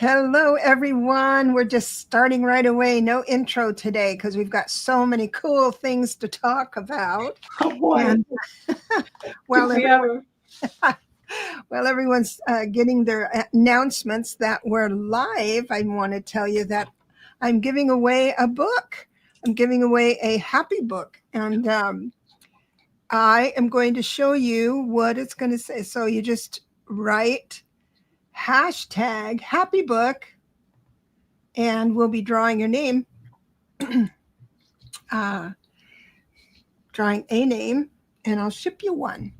Hello, everyone. We're just starting right away. No intro today because we've got so many cool things to talk about. Oh boy. And while, we ever? while everyone's getting their announcements that we're live, I want to tell you that I'm giving away a book. I'm giving away a happy book. And I am going to show you what it's going to say. So you just write hashtag happy book, and we'll be drawing your name, drawing a name, and I'll ship you one.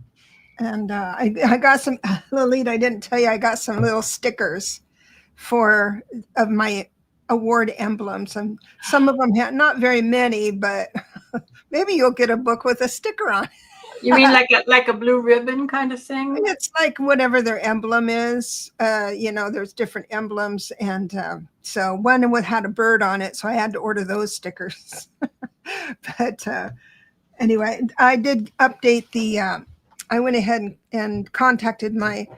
And I got some, Lalit, I didn't tell you, I got some little stickers of my award emblems. And some of them had not very many, but maybe you'll get a book with a sticker on. You mean like a blue ribbon kind of thing? It's like whatever their emblem is. There's different emblems. And so one had a bird on it, so I had to order those stickers. But anyway, I did update the, I went ahead and contacted my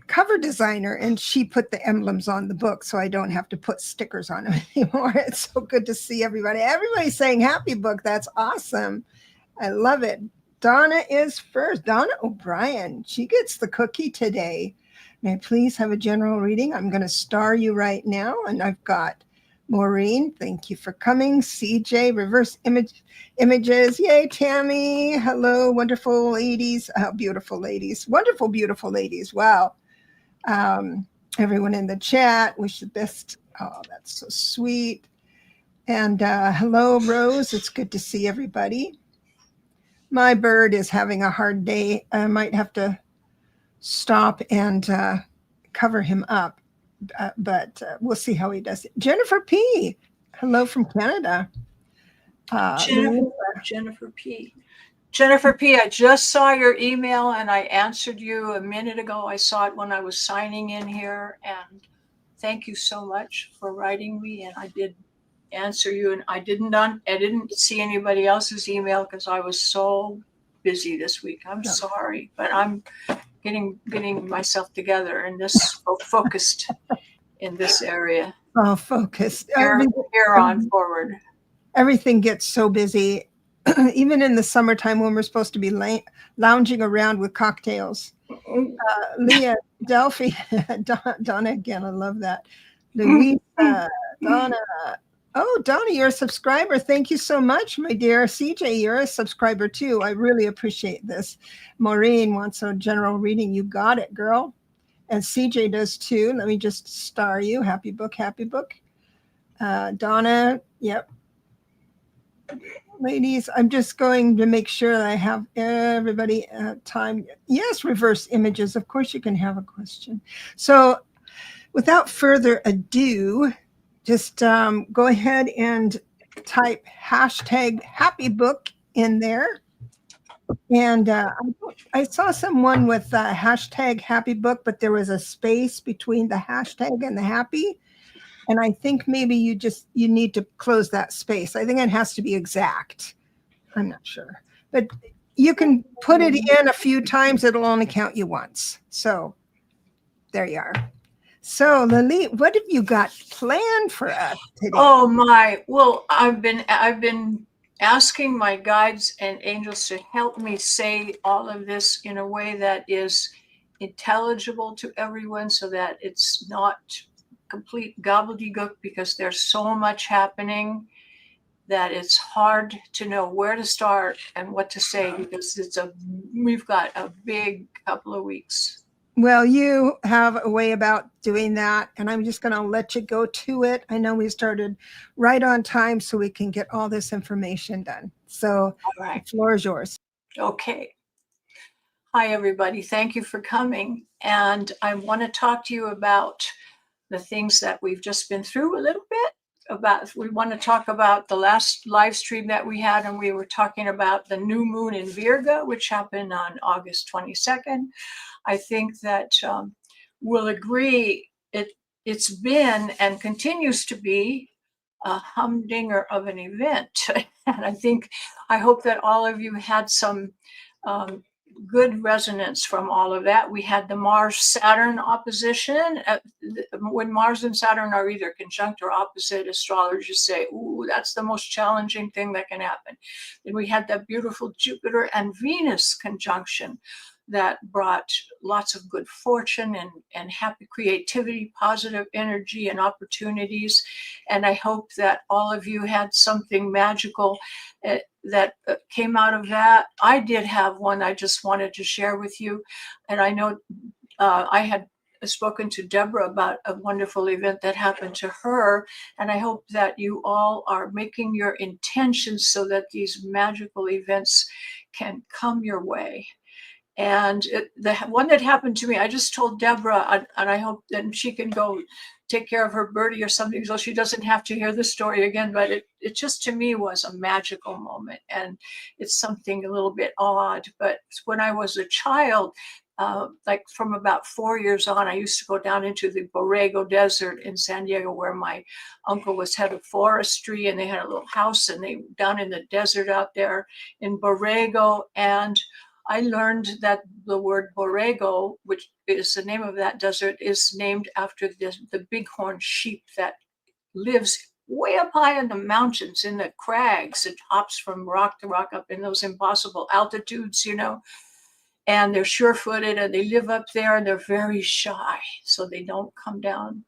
cover designer, and she put the emblems on the book so I don't have to put stickers on them anymore. It's so good to see everybody. Everybody's saying happy book. That's awesome. I love it. Donna is first. Donna O'Brien. She gets the cookie today. May I please have a general reading? I'm going to star you right now. And I've got Maureen. Thank you for coming. CJ, reverse images. Yay, Tammy. Hello, wonderful ladies. Beautiful ladies. Wonderful, beautiful ladies. Wow. Everyone in the chat. Wish the best. Oh, that's so sweet. And hello, Rose. It's good to see everybody. My bird is having a hard day. I might have to stop and cover him up, but we'll see how he does it. Jennifer P. Hello from Canada. Jennifer P. Jennifer P., I just saw your email and I answered you a minute ago. I saw it when I was signing in here, and thank you so much for writing me. And I did answer you, and I didn't see anybody else's email because I was so busy this week. I'm sorry, but I'm getting myself together and this focused in this area. Oh, focused. Here on forward. Everything gets so busy, even in the summertime when we're supposed to be lounging around with cocktails. Leah, Delphi, Donna again. I love that. Louisa, Donna. Oh, Donna, you're a subscriber. Thank you so much, my dear. CJ, you're a subscriber too. I really appreciate this. Maureen wants a general reading. You got it, girl. And CJ does too. Let me just star you. Happy book, happy book. Donna, yep. Ladies, I'm just going to make sure that I have everybody time. Yes, reverse images. Of course you can have a question. So without further ado, just go ahead and type hashtag happy book in there. And I saw someone with hashtag happy book, but there was a space between the hashtag and the happy. And I think maybe you need to close that space. I think it has to be exact. I'm not sure. But you can put it in a few times. It'll only count you once. So there you are. So, Lalit, what have you got planned for us today? Oh my! Well, I've been asking my guides and angels to help me say all of this in a way that is intelligible to everyone, so that it's not complete gobbledygook, because there's so much happening that it's hard to know where to start and what to say, because we've got a big couple of weeks. Well, you have a way about doing that, and I'm just going to let you go to it. I know we started right on time so we can get all this information done. So the floor is yours. Okay. Hi, everybody. Thank you for coming. And I want to talk to you about the things that we've just been through a little bit. We want to talk about the last live stream that we had, and we were talking about the new moon in Virgo, which happened on August 22nd. I think that we'll agree it's been and continues to be a humdinger of an event. And I hope that all of you had some good resonance from all of that. We had the Mars-Saturn opposition. When Mars and Saturn are either conjunct or opposite, astrologers say, ooh, that's the most challenging thing that can happen. Then we had that beautiful Jupiter and Venus conjunction that brought lots of good fortune and happy creativity, positive energy and opportunities. And I hope that all of you had something magical that came out of that. I did have one I just wanted to share with you. And I know I had spoken to Debra about a wonderful event that happened to her. And I hope that you all are making your intentions so that these magical events can come your way. And the one that happened to me, I just told Debra, and I hope that she can go take care of her birdie or something, so she doesn't have to hear the story again. But it just, to me, was a magical moment. And it's something a little bit odd. But when I was a child, like from about 4 years on, I used to go down into the Borrego Desert in San Diego, where my uncle was head of forestry, and they had a little house, and they down in the desert out there in Borrego. And I learned that the word Borrego, which is the name of that desert, is named after the bighorn sheep that lives way up high in the mountains, in the crags. It hops from rock to rock up in those impossible altitudes, you know. And they're sure-footed, and they live up there, and they're very shy, so they don't come down.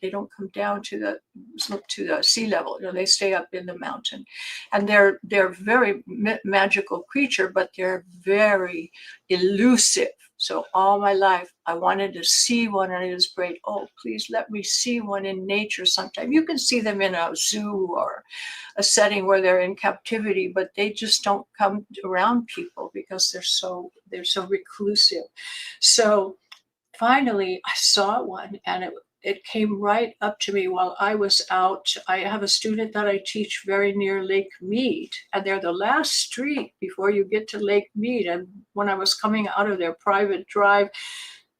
They don't come down to the sea level. You know, they stay up in the mountain, and they're very magical creature, but they're very elusive. So all my life, I wanted to see one, and I just prayed, oh, please let me see one in nature sometime. You can see them in a zoo or a setting where they're in captivity, but they just don't come around people because they're so reclusive. So finally, I saw one, and it came right up to me while I was out. I have a student that I teach very near Lake Mead, and they're the last street before you get to Lake Mead. And when I was coming out of their private drive,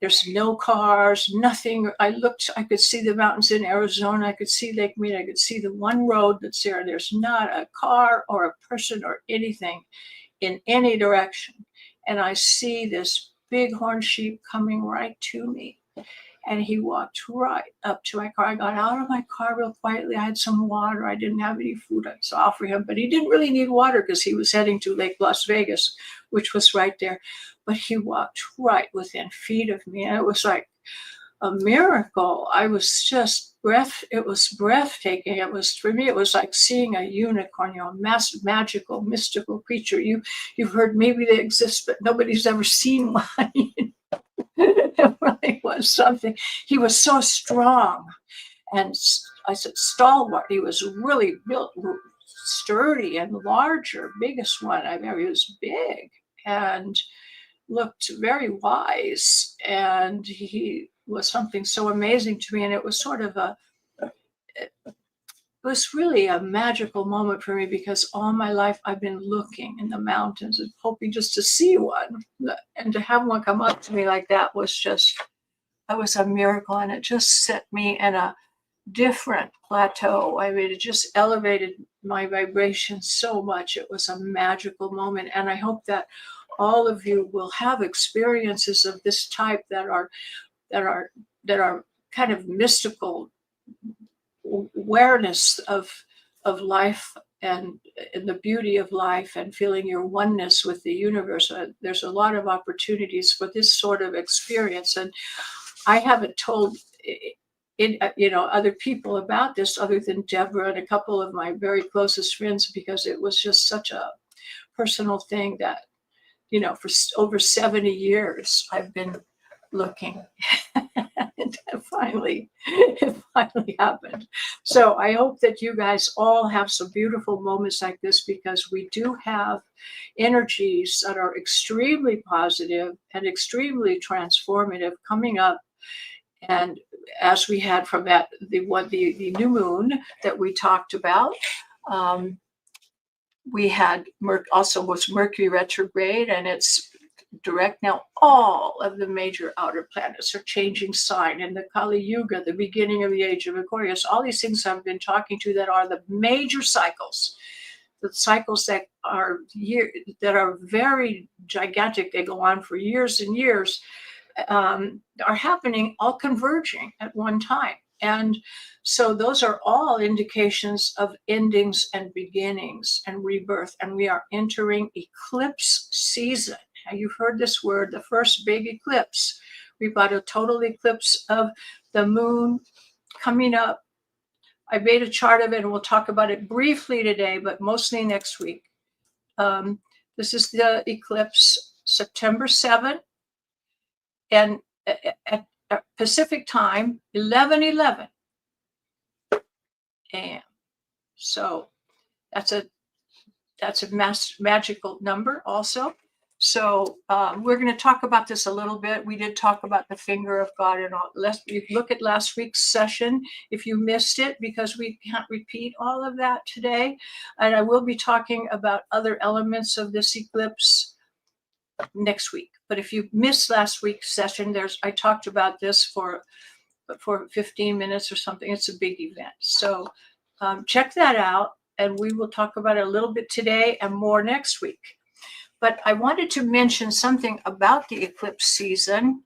there's no cars, nothing. I looked, I could see the mountains in Arizona. I could see Lake Mead. I could see the one road that's there. There's not a car or a person or anything in any direction. And I see this bighorn sheep coming right to me. And he walked right up to my car. I got out of my car real quietly. I had some water. I didn't have any food I could offer him, but he didn't really need water because he was heading to Lake Las Vegas, which was right there. But he walked right within feet of me, and it was like a miracle. I was just it was breathtaking. It was, for me, it was like seeing a unicorn, you know, magical, mystical creature. You've heard maybe they exist, but nobody's ever seen one. It really was something. He was so strong, and I said stalwart. He was really built sturdy and larger, biggest one I've ever. He was big and looked very wise, and he was something so amazing to me. And it was sort of it was really a magical moment for me, because all my life I've been looking in the mountains and hoping just to see one, and to have one come up to me like that was a miracle. And it just set me in a different plateau. I mean, it just elevated my vibration so much. It was a magical moment. And I hope that all of you will have experiences of this type that are kind of mystical awareness of life and the beauty of life, and feeling your oneness with the universe. There's a lot of opportunities for this sort of experience, and I haven't told other people about this other than Debra and a couple of my very closest friends, because it was just such a personal thing that, you know, for over 70 years I've been looking. And it finally happened. So I hope that you guys all have some beautiful moments like this, because we do have energies that are extremely positive and extremely transformative coming up. And as we had from that, the new moon that we talked about, we had also was Mercury retrograde, and it's direct now. All of the major outer planets are changing sign in the Kali Yuga, the beginning of the age of Aquarius. All these things I've been talking to that are the major cycles, the cycles that are very gigantic, they go on for years and years, are happening, all converging at one time. And so those are all indications of endings and beginnings and rebirth. And we are entering eclipse season. Now, you've heard this word, the first big eclipse. We've got a total eclipse of the moon coming up. I made a chart of it, and we'll talk about it briefly today, but mostly next week. This is the eclipse, September 7th, and at Pacific time, 11:11 a.m. So that's a magical number also. So we're going to talk about this a little bit. We did talk about the finger of God and all. You look at last week's session if you missed it, because we can't repeat all of that today. And I will be talking about other elements of this eclipse next week. But if you missed last week's session, I talked about this for 15 minutes or something. It's a big event. So check that out, and we will talk about it a little bit today and more next week. But I wanted to mention something about the eclipse season.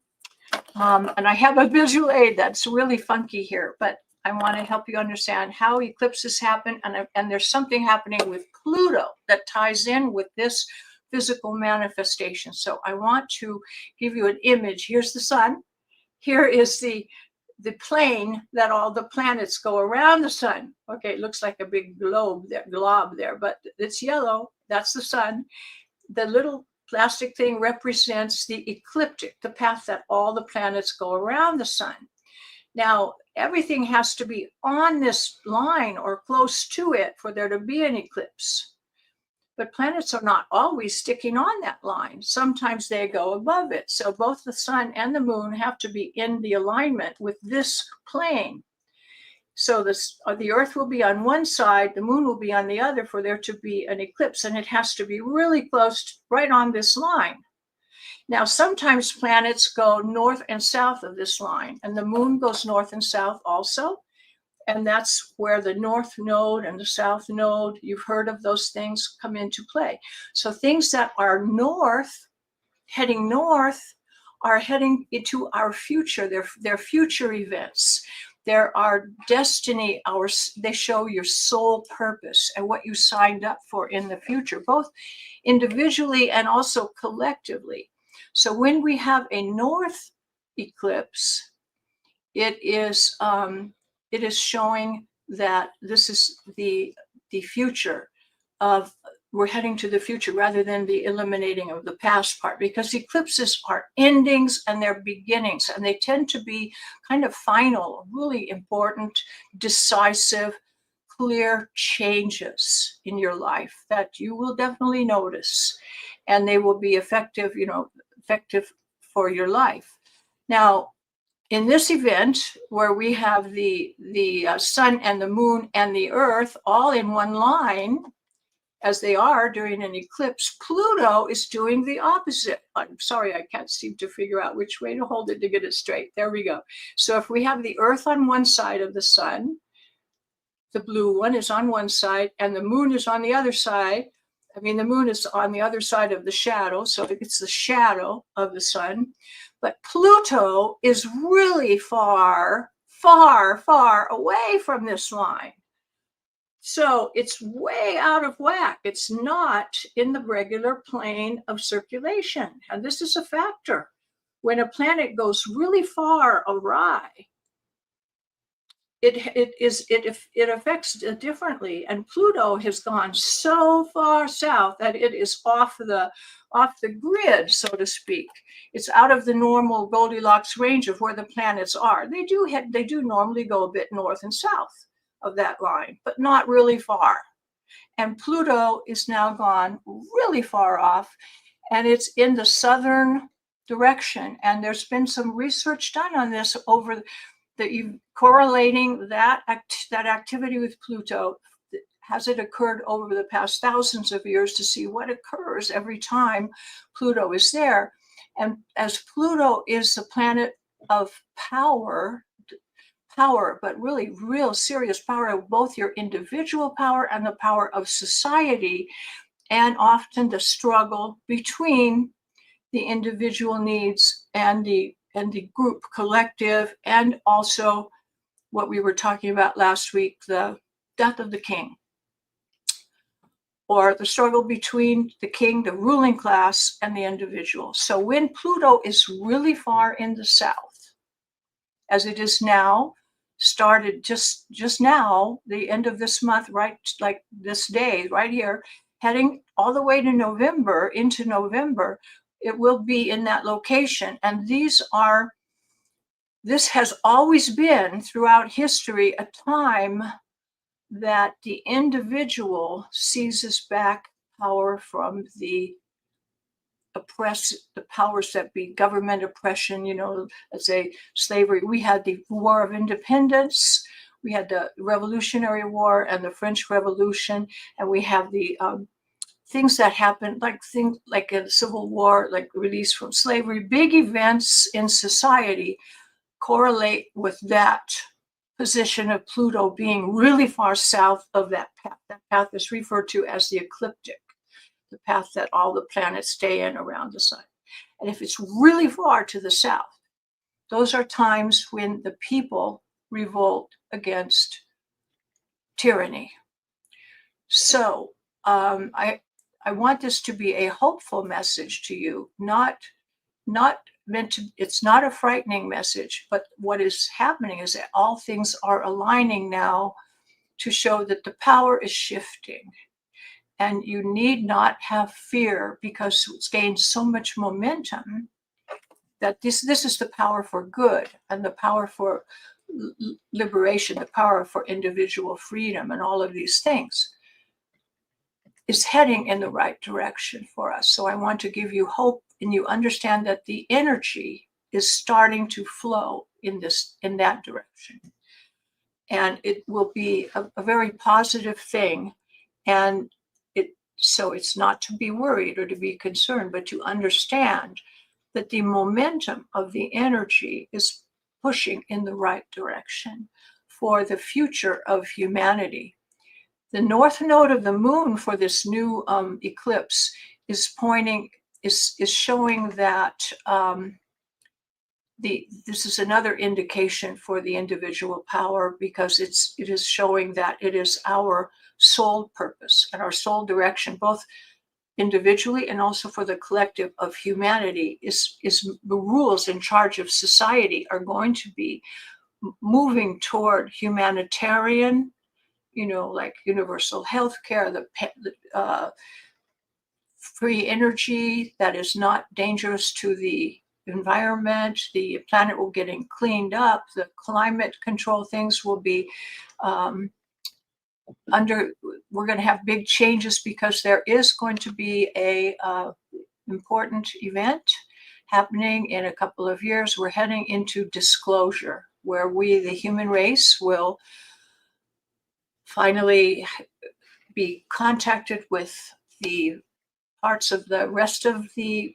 And I have a visual aid that's really funky here, but I want to help you understand how eclipses happen. And there's something happening with Pluto that ties in with this physical manifestation. So I want to give you an image. Here's the sun. Here is the plane that all the planets go around the sun. Okay, it looks like a big glob there, but it's yellow. That's the sun. The little plastic thing represents the ecliptic, the path that all the planets go around the sun. Now, everything has to be on this line or close to it for there to be an eclipse. But planets are not always sticking on that line. Sometimes they go above it. So both the sun and the moon have to be in the alignment with this plane. So the Earth will be on one side, the moon will be on the other for there to be an eclipse, and it has to be really close, right on this line. Now, sometimes planets go north and south of this line, and the moon goes north and south also. And that's where the north node and the south node, you've heard of those things, come into play. So things that are heading north, are heading into our future. They're future events. There are destiny, they show your soul purpose and what you signed up for in the future, both individually and also collectively. So when we have a north eclipse, it is showing that this is the future of, we're heading to the future rather than the eliminating of the past part, because eclipses are endings and they're beginnings, and they tend to be kind of final, really important, decisive, clear changes in your life that you will definitely notice, and they will be effective for your life. Now, in this event, where we have the sun and the moon and the earth all in one line, as they are during an eclipse, Pluto is doing the opposite. I'm sorry, I can't seem to figure out which way to hold it to get it straight. There we go. So if we have the earth on one side of the sun, the blue one is on one side, and the moon is on the other side. I mean, the moon is on the other side of the shadow, so it's the shadow of the sun. But Pluto is really far, far, far away from this line. So it's way out of whack. It's not in the regular plane of circulation. And this is a factor. When a planet goes really far awry, it affects differently. And Pluto has gone so far south that it is off the grid, so to speak. It's out of the normal Goldilocks range of where the planets are. They do normally go a bit north and south of that line, but not really far. And Pluto is now gone really far off, and it's in the southern direction. And there's been some research done on this over correlating that activity with Pluto. Has it occurred over the past thousands of years to see what occurs every time Pluto is there? And as Pluto is the planet of power, power, but really real serious power of both your individual power and the power of society, and often the struggle between the individual needs and the group collective, and also what we were talking about last week, the death of the king, or the struggle between the king, the ruling class, and the individual. So when Pluto is really far in the south, as it is now, started just now, the end of this month, right, like this day, right here, heading all the way to November, into November, it will be in that location. And this has always been throughout history a time that the individual seizes back power from the powers that be, government oppression, let's say slavery. We had the War of Independence, we had the Revolutionary War and the French Revolution, and we have the things that happened, things like a Civil War, like release from slavery. Big events in society correlate with that position of Pluto being really far south of that path. That path is referred to as the ecliptic, the path that all the planets stay in around the sun. And if it's really far to the south, those are times when the people revolt against tyranny. So I want this to be a hopeful message to you, not meant to, it's not a frightening message, but what is happening is that all things are aligning now to show that the power is shifting. And you need not have fear, because it's gained so much momentum that this is the power for good, and the power for liberation, the power for individual freedom, and all of these things is heading in the right direction for us. So I want to give you hope, and you understand that the energy is starting to flow in that direction. And it will be a very positive thing. And so it's not to be worried or to be concerned, but to understand that the momentum of the energy is pushing in the right direction for the future of humanity. The north node of the moon for this new eclipse is showing that this is another indication for the individual power, because it is showing that it is our soul purpose and our soul direction, both individually and also for the collective of humanity. Is the rules in charge of society are going to be moving toward humanitarian, like universal health care, the free energy that is not dangerous to the environment. The planet will getting cleaned up. The climate control things will be we're going to have big changes, because there is going to be a important event happening in a couple of years. We're heading into disclosure, where we, the human race, will finally be contacted with the parts of the rest of the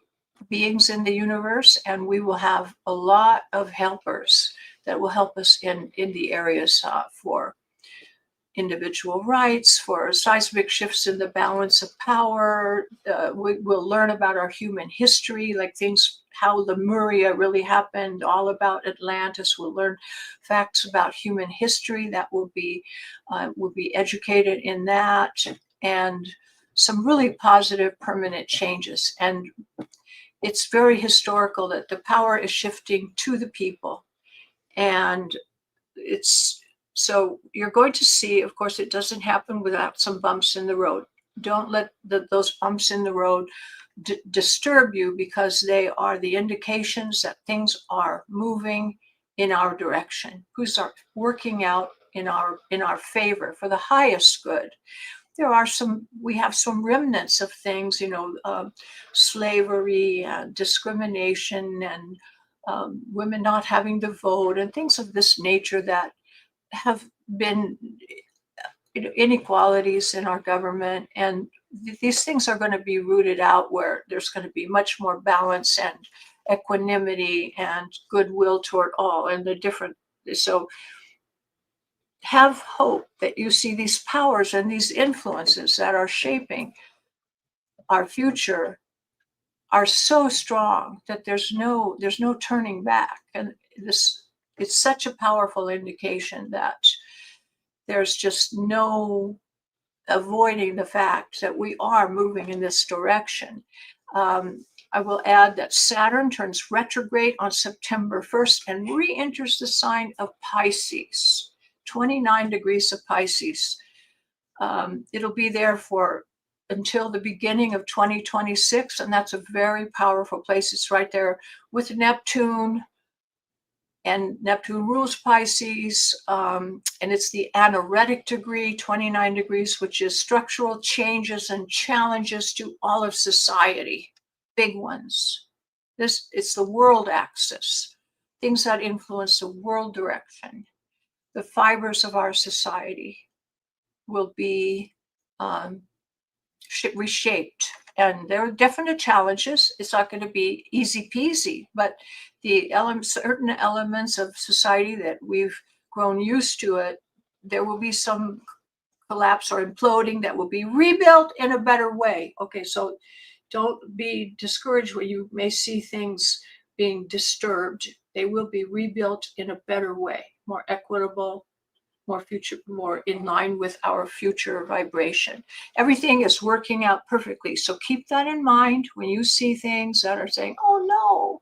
beings in the universe, and we will have a lot of helpers that will help us in the areas for individual rights, for seismic shifts in the balance of power. We'll learn about our human history, like things, how Lemuria really happened, all about Atlantis. We'll learn facts about human history that will be educated in that, and some really positive permanent changes. And it's very historical that the power is shifting to the people. And so you're going to see, of course, it doesn't happen without some bumps in the road. Don't let those bumps in the road disturb you, because they are the indications that things are moving in our direction, who's are working out in our favor for the highest good. We have some remnants of things, slavery and discrimination, and women not having the vote, and things of this nature that have been inequalities in our government. And these things are going to be rooted out, where there's going to be much more balance and equanimity and goodwill toward all, and so have hope that you see these powers and these influences that are shaping our future are so strong that there's no turning back. And this, it's such a powerful indication that there's just no avoiding the fact that we are moving in this direction. I will add that Saturn turns retrograde on September 1st and re-enters the sign of Pisces, 29 degrees of Pisces. It'll be there for until the beginning of 2026, and that's a very powerful place. It's right there with Neptune, and Neptune rules Pisces, and it's the anaretic degree, 29 degrees, which is structural changes and challenges to all of society, big ones. It's the world axis, things that influence the world direction. The fibers of our society will be reshaped, and there are definite challenges. It's not going to be easy peasy, but the certain elements of society that we've grown used to it, there will be some collapse or imploding that will be rebuilt in a better way. Okay, so don't be discouraged where you may see things being disturbed. They will be rebuilt in a better way, more equitable, more in line with our future vibration. Everything is working out perfectly. So keep that in mind when you see things that are saying, oh no,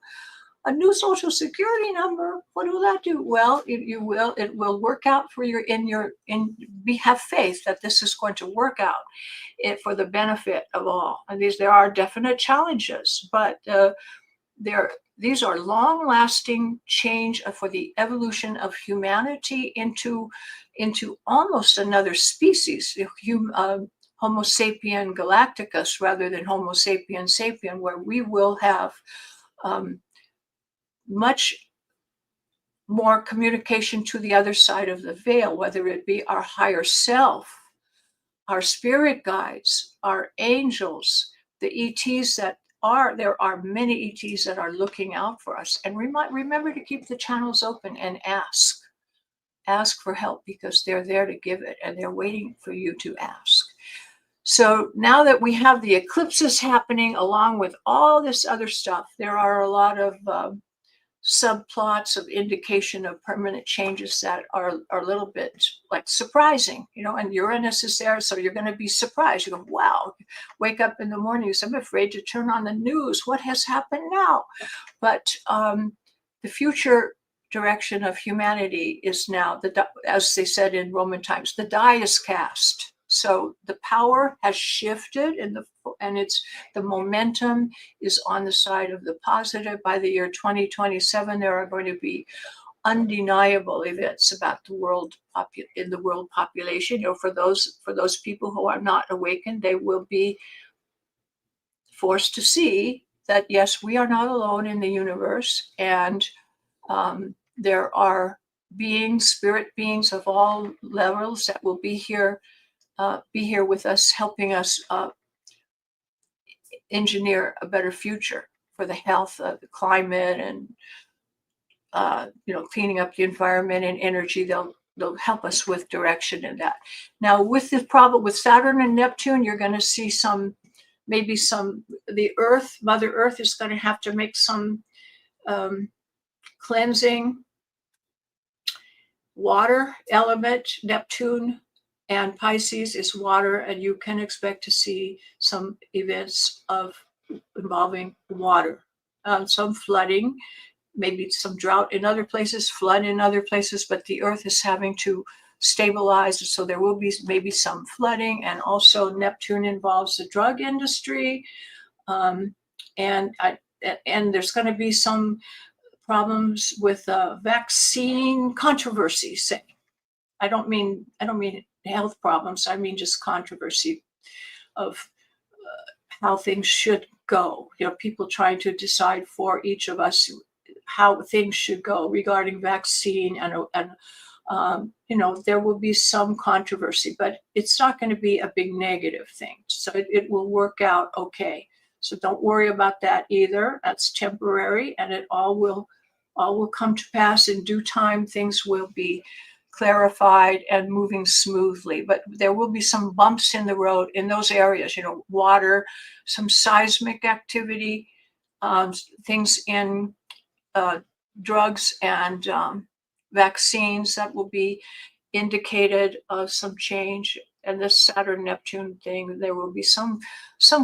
a new social security number, what will that do? Well, it will work out for have faith that this is going to work out for the benefit of all. And there are definite challenges, but these are long-lasting change for the evolution of humanity into almost another species, Homo sapien galacticus rather than Homo sapien sapien, where we will have much more communication to the other side of the veil, whether it be our higher self, our spirit guides, our angels, the ETs there are many ETs that are looking out for us. And remember to keep the channels open and ask for help, because they're there to give it and they're waiting for you to ask. So now that we have the eclipses happening along with all this other stuff, there are a lot of subplots of indication of permanent changes that are a little bit like surprising, and Uranus is there, so you're going to be surprised. You go, wow, wake up in the morning, you say, I'm afraid to turn on the news. What has happened now? But the future direction of humanity is now, as they said in Roman times, the die is cast. So the power has shifted, and the momentum is on the side of the positive. By the year 2027, there are going to be undeniable events about the world population. For those people who are not awakened, they will be forced to see that yes, we are not alone in the universe, and there are spirit beings of all levels that will be here with us, helping us engineer a better future for the health of the climate and cleaning up the environment and energy. They'll help us with direction in that. Now, with the problem with Saturn and Neptune, you're going to see the Earth, Mother Earth, is going to have to make some cleansing. Water element, Neptune and Pisces is water, and you can expect to see some events involving water, some flooding, maybe some drought in other places, flood in other places, but the Earth is having to stabilize, so there will be maybe some flooding. And also Neptune involves the drug industry, and there's going to be some problems with vaccine controversies. I don't mean health problems. I mean just controversy of how things should go. People trying to decide for each of us how things should go regarding vaccine, and there will be some controversy, but it's not going to be a big negative thing. So it will work out okay. So don't worry about that either. That's temporary, and it all will come to pass in due time. Things will be clarified and moving smoothly. But there will be some bumps in the road in those areas, water, some seismic activity, things in drugs and vaccines that will be indicated of some change. And this Saturn Neptune thing, there will be some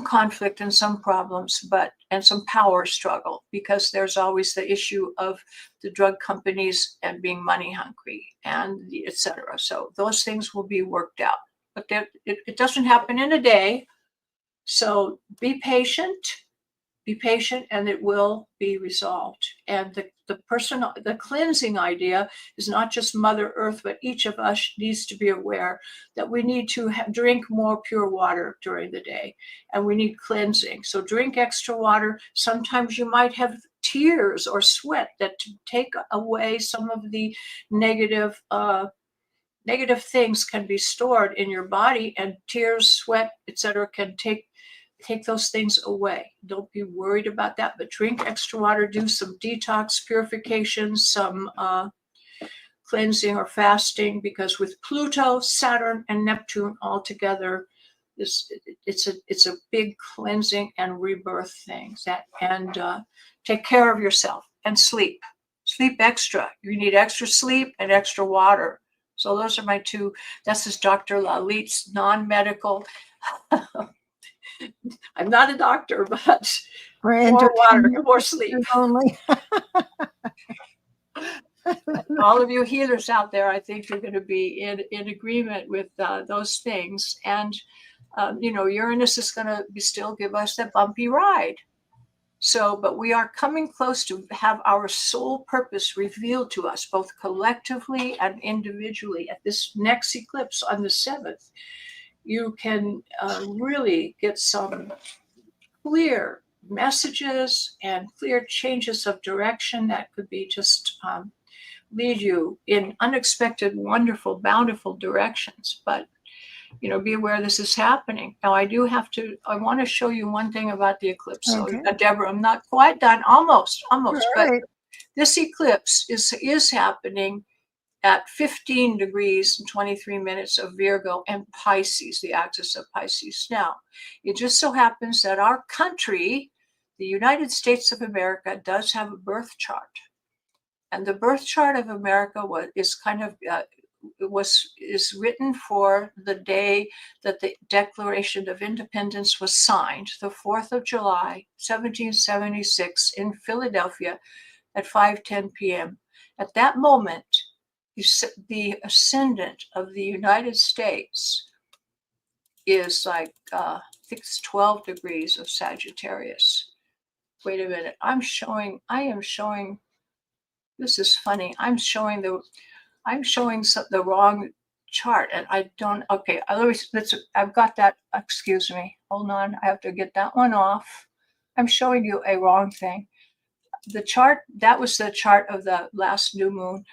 conflict and some problems, and some power struggle, because there's always the issue of the drug companies and being money hungry and etc. So those things will be worked out, but it doesn't happen in a day. So be patient, and it will be resolved. And the cleansing idea is not just Mother Earth, but each of us needs to be aware that we need to drink more pure water during the day, and we need cleansing. So drink extra water. Sometimes you might have tears or sweat that to take away some of the negative things can be stored in your body, and tears, sweat, etc. can take those things away. Don't be worried about that, but drink extra water, do some detox, purification, some cleansing or fasting, because with Pluto, Saturn, and Neptune all together, it's a big cleansing and rebirth thing. And take care of yourself and sleep extra. You need extra sleep and extra water. So those are my two. This is Dr. Lalit's non-medical. I'm not a doctor, but more water, more sleep. Only. All of you healers out there, I think you're going to be in agreement with those things. And, Uranus is going to still give us that bumpy ride. So, but we are coming close to have our soul purpose revealed to us, both collectively and individually. At this next eclipse on the 7th, you can really get some clear messages and clear changes of direction that could be just lead you in unexpected, wonderful, bountiful directions. But, be aware this is happening. Now, I want to show you one thing about the eclipse. Okay. So, Deborah, I'm not quite done, almost, right. But this eclipse is happening at 15 degrees and 23 minutes of Virgo and Pisces, the axis of Pisces. Now, it just so happens that our country, the United States of America, does have a birth chart. And the birth chart of America is written for the day that the Declaration of Independence was signed, the 4th of July, 1776, in Philadelphia at 5:10 p.m. At that moment, the ascendant of the United States is like, I think it's 12 degrees of Sagittarius. Wait a minute. I am showing, this is funny. I'm showing the wrong chart, and I don't, okay, I've got that, excuse me. Hold on. I have to get that one off. I'm showing you a wrong thing. The chart, that was the chart of the last new moon.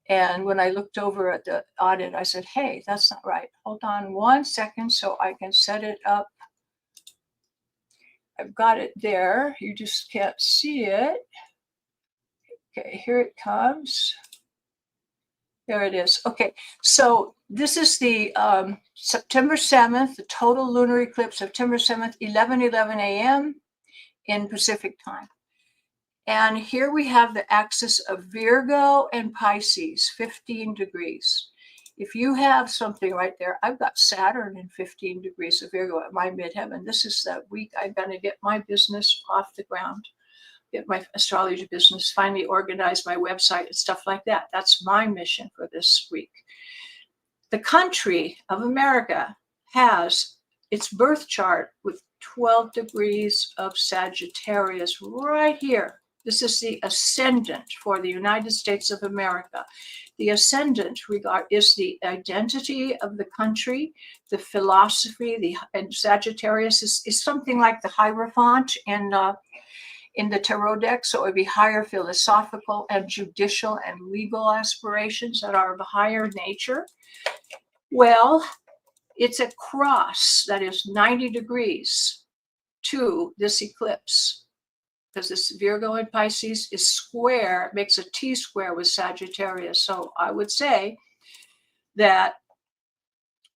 And when I looked over at the audit, I said, hey, that's not right. Hold on 1 second so I can set it up. I've got it there. You just can't see it. Okay, here it comes. There it is. Okay, so this is the September 7th, the total lunar eclipse, September 7th, 11:11 a.m. in Pacific time. And here we have the axis of Virgo and Pisces, 15 degrees. If you have something right there, I've got Saturn in 15 degrees of Virgo at my midheaven. This is the week I'm going to get my business off the ground, get my astrology business, finally organize my website and stuff like that. That's my mission for this week. The country of America has its birth chart with 12 degrees of Sagittarius right here. This is the ascendant for the United States of America. The ascendant is the identity of the country, the philosophy, and Sagittarius is something like the Hierophant in the tarot deck. So it would be higher philosophical and judicial and legal aspirations that are of a higher nature. Well, it's a cross that is 90 degrees to this eclipse, because this Virgo and Pisces is square, makes a T square with Sagittarius. So I would say that,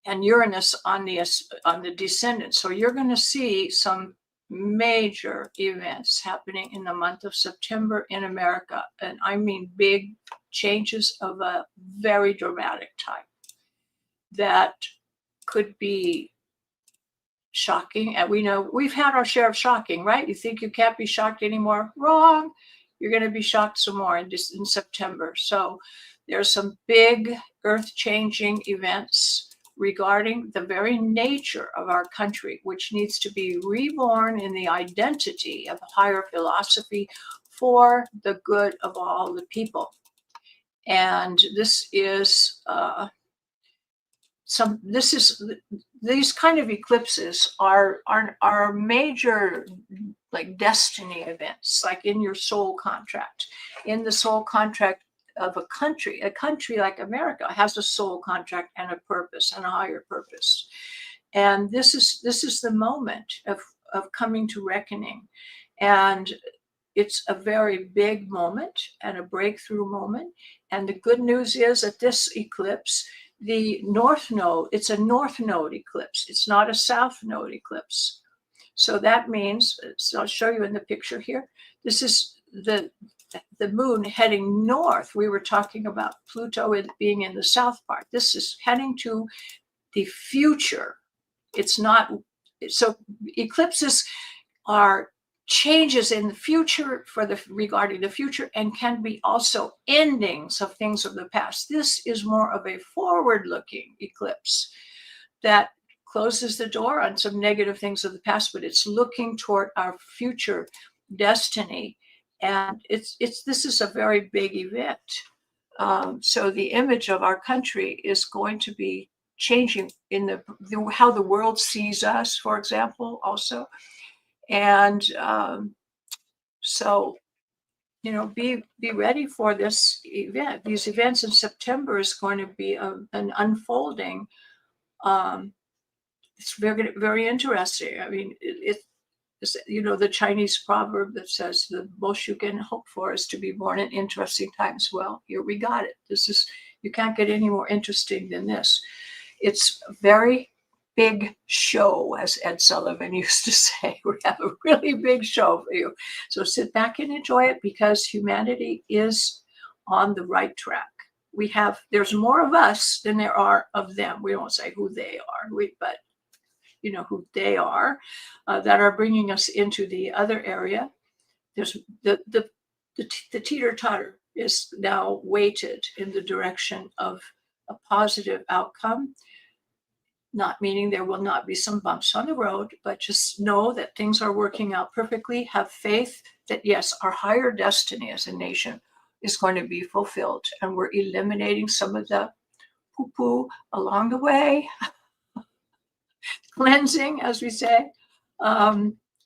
and Uranus on the descendant. So you're going to see some major events happening in the month of September in America. And I mean big changes of a very dramatic type that could be shocking. And we know we've had our share of shocking, right? You think you can't be shocked anymore? Wrong. You're going to be shocked some more in September. So there's some big earth-changing events regarding the very nature of our country, which needs to be reborn in the identity of a higher philosophy for the good of all the people. And this is these kind of eclipses are major, like destiny events, like in your soul contract. In the soul contract of a country like America has a soul contract and a purpose and a higher purpose. And this is the moment of coming to reckoning. And it's a very big moment and a breakthrough moment. And the good news is that this eclipse, the north node, it's a north node eclipse. It's not a south node eclipse. So that means, so I'll show you in the picture here. This is the moon heading north. We were talking about Pluto being in the south part. This is heading to the future. It's not, so eclipses are changes in the future regarding the future, and can be also endings of things of the past. This is more of a forward-looking eclipse that closes the door on some negative things of the past, but it's looking toward our future destiny. And this is a very big event. So the image of our country is going to be changing in how the world sees us, for example, also. And so, you know, be ready for this event. These events in September is going to be an unfolding. It's very, very interesting. I mean, it's, you know, the Chinese proverb that says the most you can hope for is to be born in interesting times. Well, here we got it. You can't get any more interesting than this. It's a very big show, as Ed Sullivan used to say. We have a really big show for you. So sit back and enjoy it, because humanity is on the right track. There's more of us than there are of them. We won't say who they are, but you know who they are, that are bringing us into the other area. There's the teeter-totter is now weighted in the direction of a positive outcome, not meaning there will not be some bumps on the road, but just know that things are working out perfectly. Have faith that, yes, our higher destiny as a nation is going to be fulfilled, and we're eliminating some of the poo-poo along the way. Cleansing, as we say,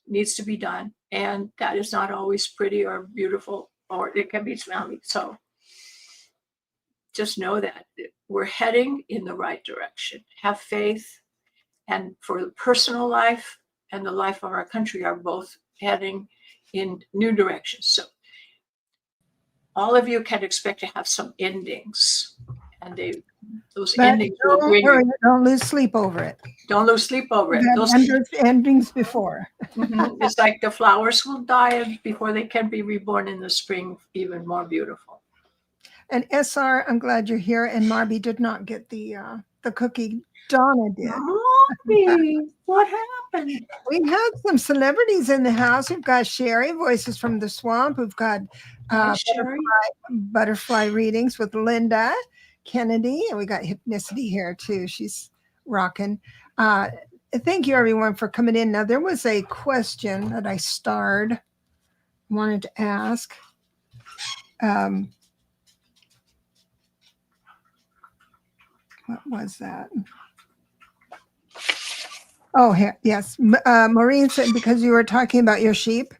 needs to be done. And that is not always pretty or beautiful, or it can be smelly. So just know that we're heading in the right direction. Have faith. And for the personal life and the life of our country are both heading in new directions. So all of you can expect to have some endings. And those endings will bring you. Don't lose sleep over it. Don't lose sleep over it. Those endings before. It's like the flowers will die before they can be reborn in the spring, even more beautiful. And SR, I'm glad you're here. And Marby did not get the cookie. Donna did. Marby, what happened? We had some celebrities in the house. We've got Sherry, Voices from the Swamp. We've got butterfly readings with Linda Kennedy, and we got Hypnicity here too. She's rocking. Thank you everyone for coming in. Now there was a question that I wanted to ask. What was that? Oh, here, yes. Maureen said, because you were talking about your sheep.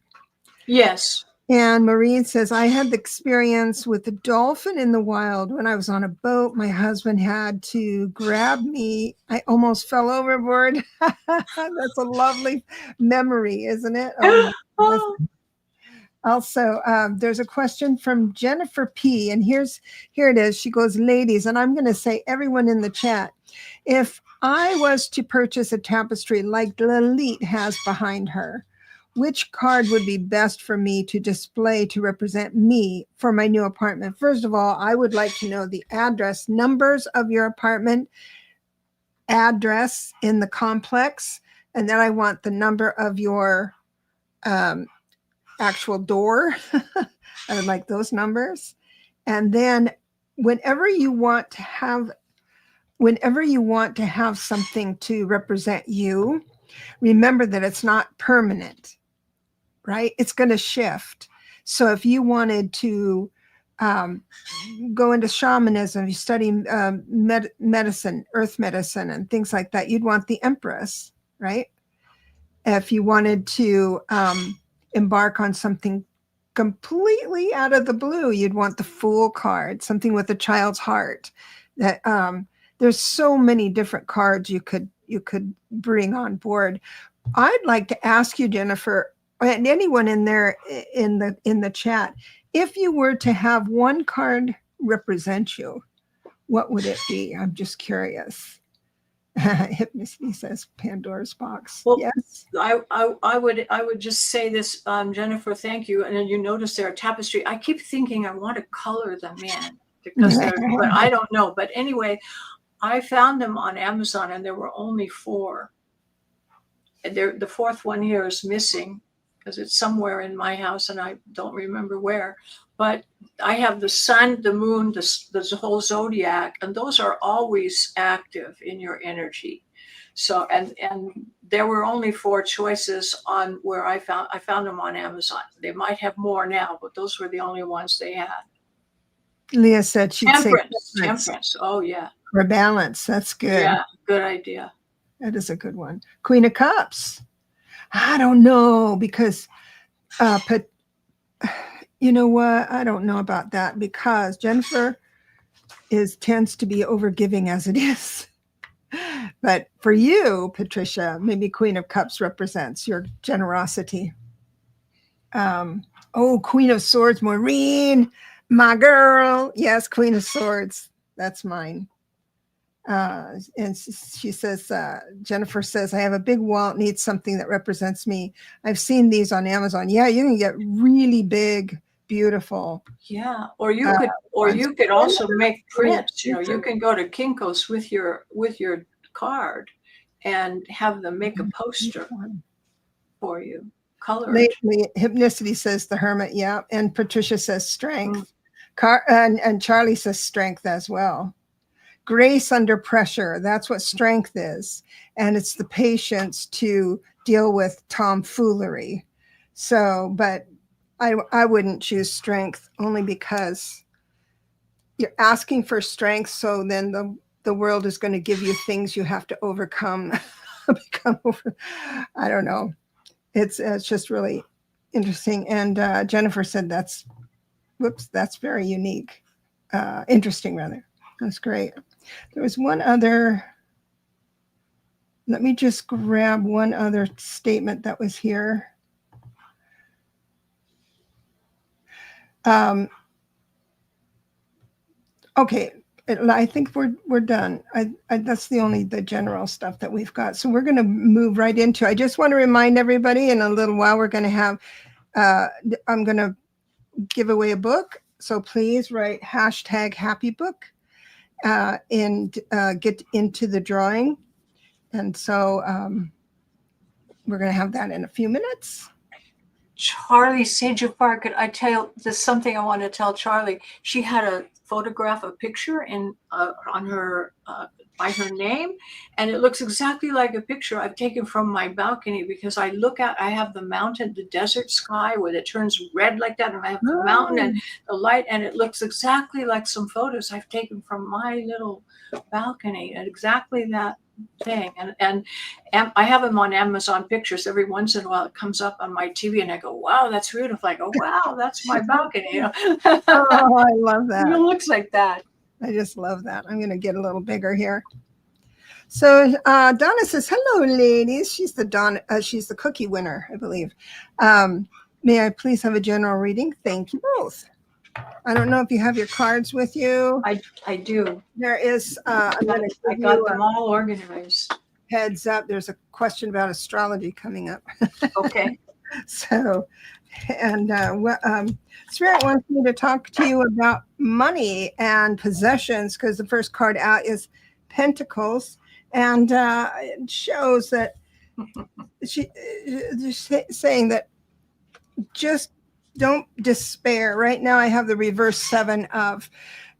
Yes. And Maureen says, I had the experience with a dolphin in the wild when I was on a boat. My husband had to grab me. I almost fell overboard. That's a lovely memory, isn't it? Oh, Also, there's a question from Jennifer P. And here it is. She goes, ladies, and I'm going to say everyone in the chat, if I was to purchase a tapestry like Lalit has behind her, which card would be best for me to display to represent me for my new apartment? First of all, I would like to know the address, numbers of your apartment, address in the complex, and then I want the number of your actual door. I would like those numbers. And then whenever you want to have something to represent you, remember that it's not permanent, right? It's going to shift. So if you wanted to go into shamanism, you study medicine, earth medicine, and things like that, you'd want the Empress, right? If you wanted to embark on something completely out of the blue, you'd want the Fool card, something with a child's heart. That there's so many different cards you could bring on board. I'd like to ask you, Jennifer, and anyone in there in the chat, if you were to have one card represent you, what would it be? I'm just curious. Hypnosis says Pandora's box. Well, yes. I would just say this, Jennifer, thank you. And then you notice there a tapestry. I keep thinking I want to color them in because but I don't know. But anyway, I found them on Amazon and there were only 4. And the 4th one here is missing because it's somewhere in my house and I don't remember where. But I have the sun, the moon, the whole zodiac, and those are always active in your energy. So, and there were only 4 choices on where I found them on Amazon. They might have more now, but those were the only ones they had. Leah said she'd say temperance. Oh yeah. For balance. That's good. Yeah, good idea. That is a good one. Queen of Cups. I don't know because, you know what? I don't know about that because Jennifer tends to be overgiving as it is. But for you, Patricia, maybe Queen of Cups represents your generosity. Queen of Swords, Maureen, my girl. Yes, Queen of Swords. That's mine. And she says, Jennifer says, I have a big wall. It needs something that represents me. I've seen these on Amazon. Yeah, you can get really big, beautiful. Yeah, or you could also make prints. You know, you can go to Kinko's with your card and have them make a poster for you. Color. Hypnicity says the Hermit. Yeah, and Patricia says strength. And Charlie says strength as well. Grace under pressure. That's what strength is. And it's the patience to deal with tomfoolery. So, but I wouldn't choose strength only because you're asking for strength. So then the world is going to give you things you have to overcome. I don't know. It's just really interesting. And Jennifer said that's very unique. Interesting, rather. That's great. There was one other, let me just grab one other statement that was here. Okay, I think we're done. That's the general stuff that we've got. So we're going to move right into, I just want to remind everybody in a little while, we're going to have, I'm going to give away a book. So please write #happybook. And get into the drawing. And so we're going to have that in a few minutes. Charlie Sejafar, could I tell you, there's something I want to tell Charlie. She had a picture on her by her name, and it looks exactly like a picture I've taken from my balcony because I have the mountain, the desert sky where it turns red like that, and I have the mountain and the light, and it looks exactly like some photos I've taken from my little balcony, and exactly that thing. And I have them on Amazon Pictures. Every once in a while it comes up on my TV and I go, wow, that's beautiful. I go, wow, that's my balcony. You know? Oh, I love that. It looks like that. I just love that. I'm going to get a little bigger here. So Donna says, hello, ladies. She's the cookie winner, I believe. May I please have a general reading? Thank you both. I don't know if you have your cards with you. I do. There is, I'm going to I give got you them a all organized. heads up. There's a question about astrology coming up. Okay. So, and Spirit wants me to talk to you about money and possessions because the first card out is Pentacles, and it shows that she's saying that just don't despair. Right now, I have the reverse 7 of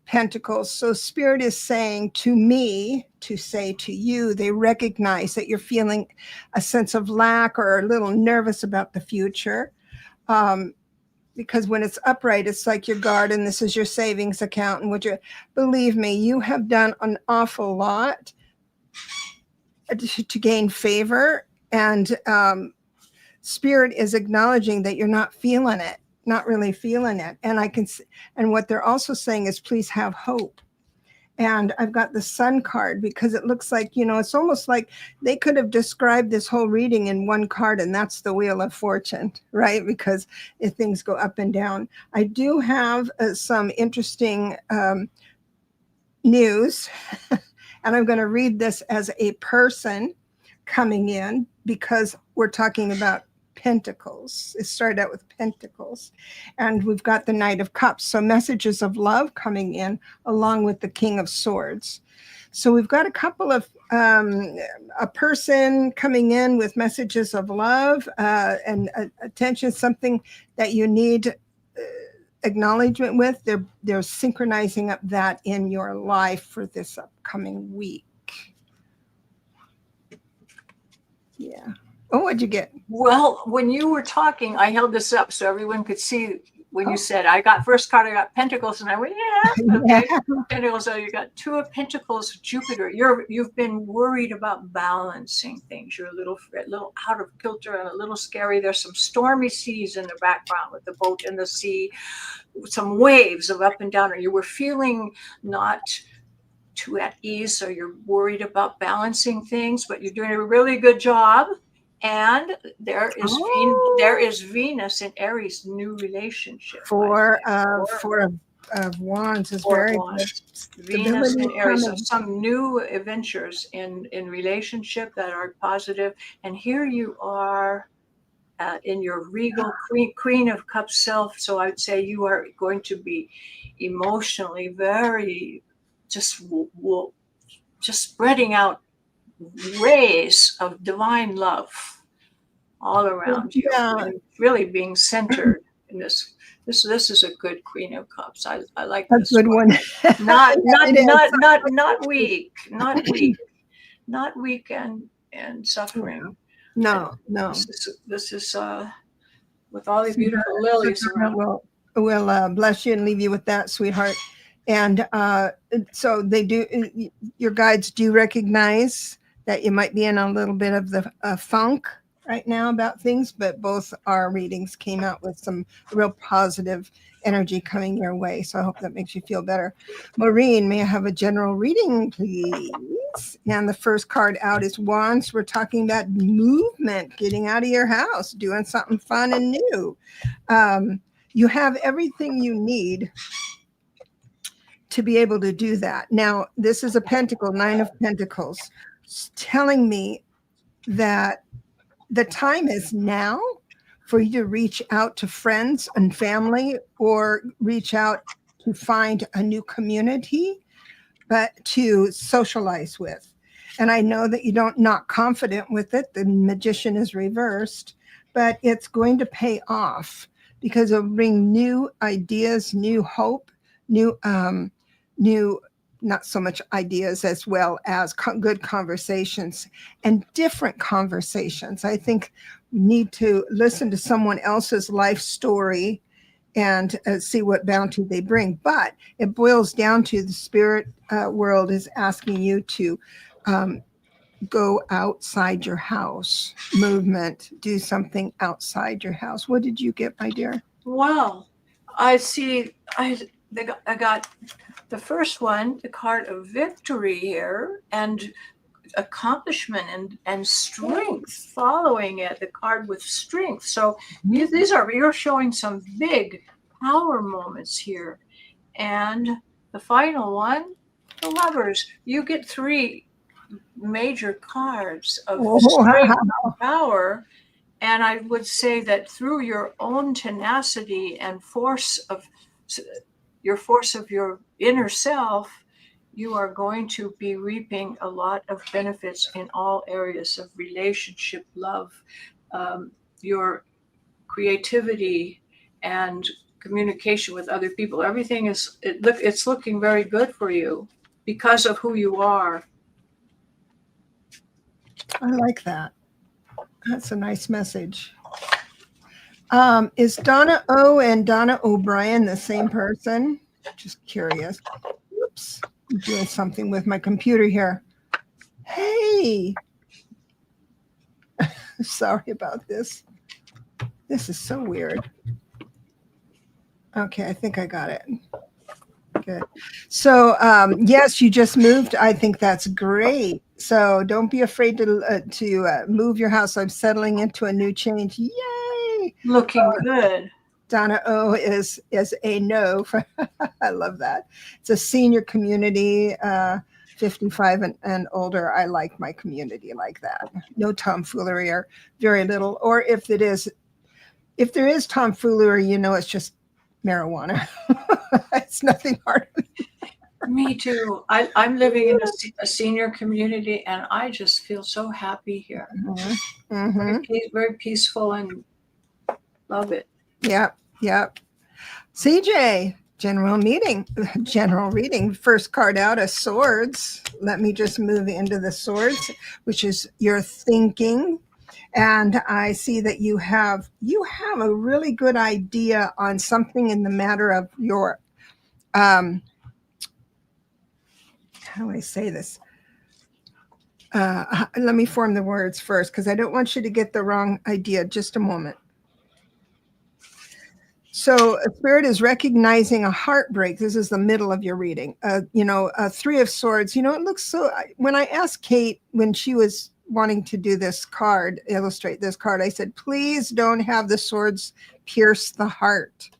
Pentacles. So Spirit is saying to me to say to you, they recognize that you're feeling a sense of lack or a little nervous about the future. Because when it's upright, it's like your garden. This is your savings account. And believe me, you have done an awful lot to gain favor. And Spirit is acknowledging that you're not feeling it, not really feeling it. And what they're also saying is, please have hope. And I've got the Sun card because it looks like, it's almost like they could have described this whole reading in one card, and that's the Wheel of Fortune, right? Because if things go up and down. I do have some interesting news, and I'm going to read this as a person coming in because we're talking about Pentacles. It started out with Pentacles, and we've got the Knight of Cups. So messages of love coming in along with the King of Swords. So we've got a couple of a person coming in with messages of love and attention, something that you need acknowledgement with. They're synchronizing up that in your life for this upcoming week. Yeah. Oh, what'd you get? Well, when you were talking, I held this up so everyone could see when you said, I got first card, I got Pentacles, and I went, yeah, okay. Yeah. Pentacles, so you got 2 of Pentacles, Jupiter. You've been worried about balancing things. You're a little out of kilter and a little scary. There's some stormy seas in the background with the boat in the sea, some waves of up and down, or you were feeling not too at ease, so you're worried about balancing things, but you're doing a really good job. And there is Venus in Aries, new relationship. Four of Wands is very good. Venus in Aries, so some new adventures in relationship that are positive. And here you are in your regal Queen of Cups self. So I would say you are going to be emotionally very just spreading out rays of divine love all around you, and really being centered in this. This is a good Queen of Cups. I like this. A good one. Not weak, not weak and suffering. No. This is with all the beautiful lilies around. We'll bless you and leave you with that, sweetheart. And so they do. Your guides do recognize that you might be in a little bit of the funk right now about things, but both our readings came out with some real positive energy coming your way. So I hope that makes you feel better. Maureen, may I have a general reading, please? And the first card out is Wands. We're talking about movement, getting out of your house, doing something fun and new. You have everything you need to be able to do that. Now, this is a pentacle, 9 of Pentacles, telling me that the time is now for you to reach out to friends and family or reach out to find a new community, but to socialize with. And I know that you not confident with it. The Magician is reversed, but it's going to pay off because it'll bring new ideas, new hope, new not so much ideas as well as good conversations and different conversations. I think we need to listen to someone else's life story and see what bounty they bring. But it boils down to the spirit world is asking you to go outside your house, movement, do something outside your house. What did you get, my dear? Well, I see. I got the first one, the card of victory here, and accomplishment and strength following it, the card with strength. So you're showing some big power moments here. And the final one, the Lovers. You get 3 major cards of strength and power. And I would say that through your own tenacity and force of your inner self, you are going to be reaping a lot of benefits in all areas of relationship, love, your creativity, and communication with other people. Everything it's looking very good for you because of who you are. I like that. That's a nice message. Is Donna O and Donna O'Brien the same person? Just curious. Oops, I'm doing something with my computer here. Hey, sorry about this. This is so weird. Okay, I think I got it. Good. So, yes, you just moved. I think that's great. So don't be afraid to move your house. I'm settling into a new change. Yay! Looking good. Donna O is a no. I love that. It's a senior community, 55 and older. I like my community like that. No tomfoolery or very little. Or if there is tomfoolery, it's just marijuana. It's nothing hard. Me too. I'm living in a senior community, and I just feel so happy here. Mm-hmm. Very peaceful, and love it. Yep. CJ, general reading. First card out of Swords. Let me just move into the Swords, which is your thinking. And I see that you have a really good idea on something in the matter of your how do I say this? Let me form the words first, because I don't want you to get the wrong idea. Just a moment. So Spirit is recognizing a heartbreak. This is the middle of your reading. Three of Swords. It looks so, when I asked Kate, when she was wanting to do this card, illustrate this card, I said, please don't have the swords pierce the heart,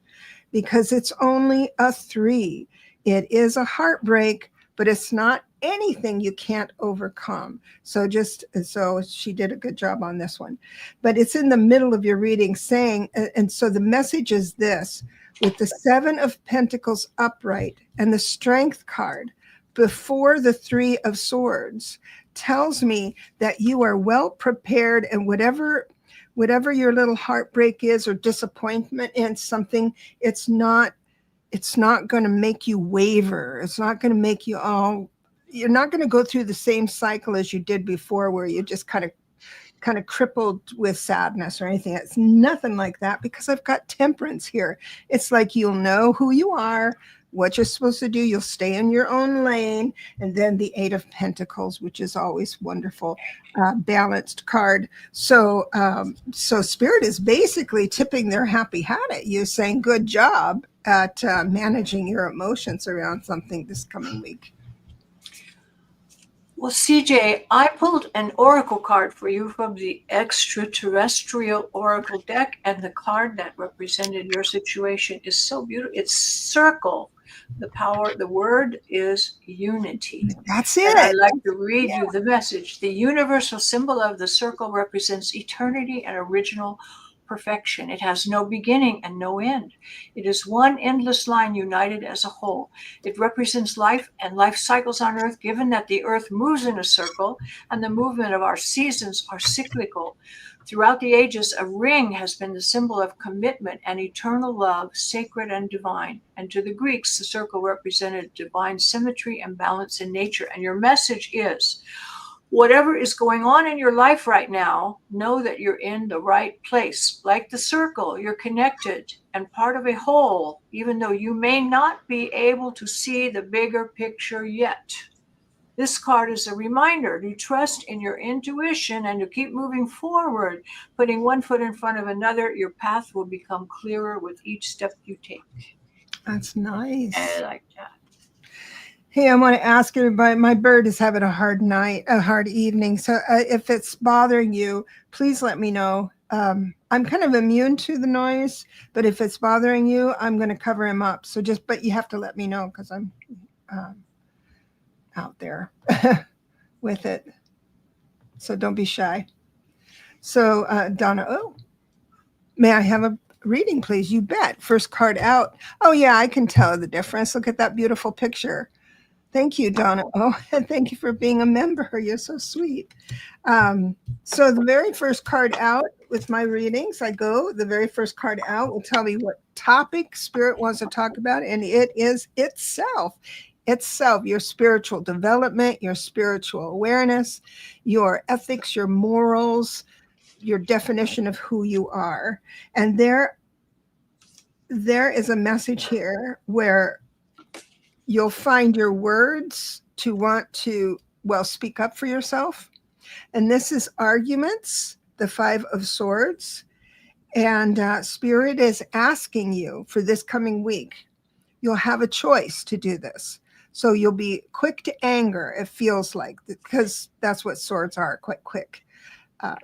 because it's only a 3. It is a heartbreak, but it's not anything you can't overcome. So she did a good job on this one. But it's in the middle of your reading saying, and so the message is this: with the 7 of Pentacles upright and the Strength card before the 3 of Swords tells me that you are well prepared, and whatever your little heartbreak is or disappointment in something, it's not going to make you waver. It's not going to make you you're not going to go through the same cycle as you did before, where you just kind of crippled with sadness or anything. It's nothing like that, because I've got Temperance here. It's like you'll know who you are, what you're supposed to do. You'll stay in your own lane. And then the 8 of Pentacles, which is always wonderful, balanced card. So Spirit is basically tipping their happy hat at you, saying good job at managing your emotions around something this coming week. Well, CJ, I pulled an oracle card for you from the extraterrestrial oracle deck, and the card that represented your situation is so beautiful. It's Circle. The word is unity. That's it. And I'd like to read you the message. The universal symbol of the circle represents eternity and original perfection. It has no beginning and no end. It is one endless line united as a whole. It represents life and life cycles on Earth, given that the Earth moves in a circle and the movement of our seasons are cyclical. Throughout the ages, a ring has been the symbol of commitment and eternal love, sacred and divine. And to the Greeks, the circle represented divine symmetry and balance in nature. And your message is, whatever is going on in your life right now, know that you're in the right place. Like the circle, you're connected and part of a whole, even though you may not be able to see the bigger picture yet. This card is a reminder to trust in your intuition and to keep moving forward, putting one foot in front of another. Your path will become clearer with each step you take. That's nice. I like that. Hey, I want to ask everybody, my bird is having a hard night, a hard evening. So if it's bothering you, please let me know. I'm kind of immune to the noise, but if it's bothering you, I'm going to cover him up. So but you have to let me know because I'm out there with it. So don't be shy. So Donna, may I have a reading, please? You bet. First card out. Oh yeah, I can tell the difference. Look at that beautiful picture. Thank you, Donna. Oh, and thank you for being a member. You're so sweet. So the very first card out with my readings, the very first card out will tell me what topic Spirit wants to talk about, and it is itself, your spiritual development, your spiritual awareness, your ethics, your morals, your definition of who you are. And there is a message here where you'll find your words to want to, speak up for yourself. And this is arguments, the Five of Swords. And Spirit is asking you for this coming week. You'll have a choice to do this. So you'll be quick to anger, it feels like, because that's what swords are, quite quick.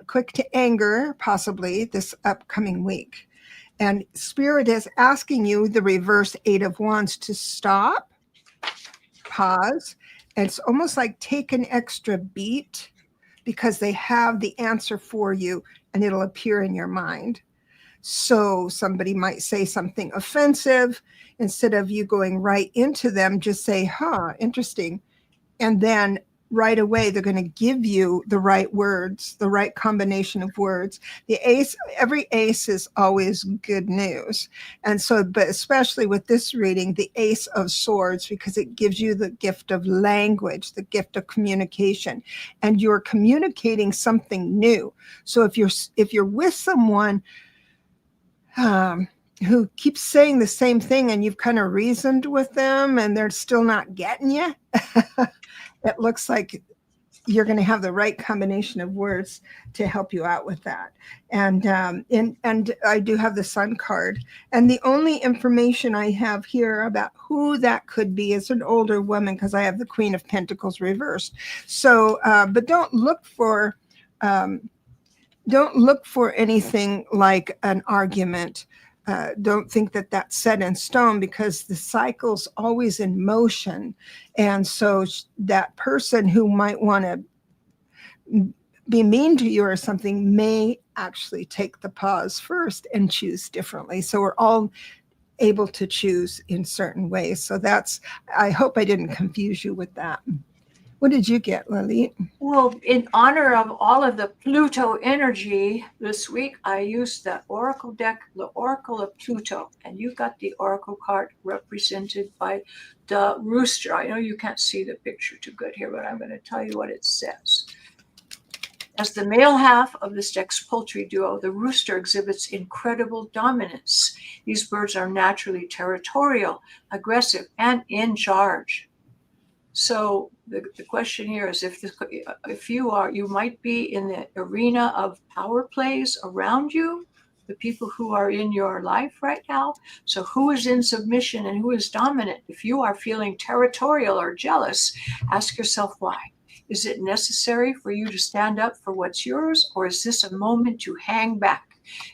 Quick to anger, possibly, this upcoming week. And Spirit is asking you, the reverse Eight of Wands, to stop, pause. And it's almost like take an extra beat because they have the answer for you and it'll appear in your mind. So somebody might say something offensive. Instead of you going right into them, just say, interesting. And then right away, they're going to give you the right words, the right combination of words. Every ace is always good news. And so, but especially with this reading, the Ace of Swords, because it gives you the gift of language, the gift of communication, and you're communicating something new. So if you're with someone who keeps saying the same thing and you've kind of reasoned with them and they're still not getting you, it looks like you're going to have the right combination of words to help you out with that. And I do have the Sun card. And the only information I have here about who that could be is an older woman, because I have the Queen of Pentacles reversed. So, but don't look for anything like an argument. Don't think that that's set in stone, because the cycle's always in motion. And so that person who might want to be mean to you or something may actually take the pause first and choose differently. So we're all able to choose in certain ways. So I hope I didn't confuse you with that. What did you get, Lalit? Well, in honor of all of the Pluto energy this week, I used the Oracle deck, the Oracle of Pluto, and you got the Oracle card represented by the rooster. I know you can't see the picture too good here, but I'm going to tell you what it says. As the male half of this deck's poultry duo, the rooster exhibits incredible dominance. These birds are naturally territorial, aggressive, and in charge. So the question here is, if you might be in the arena of power plays around you, the people who are in your life right now. So who is in submission and who is dominant? If you are feeling territorial or jealous, ask yourself why. Is it necessary for you to stand up for what's yours, or is this a moment to hang back?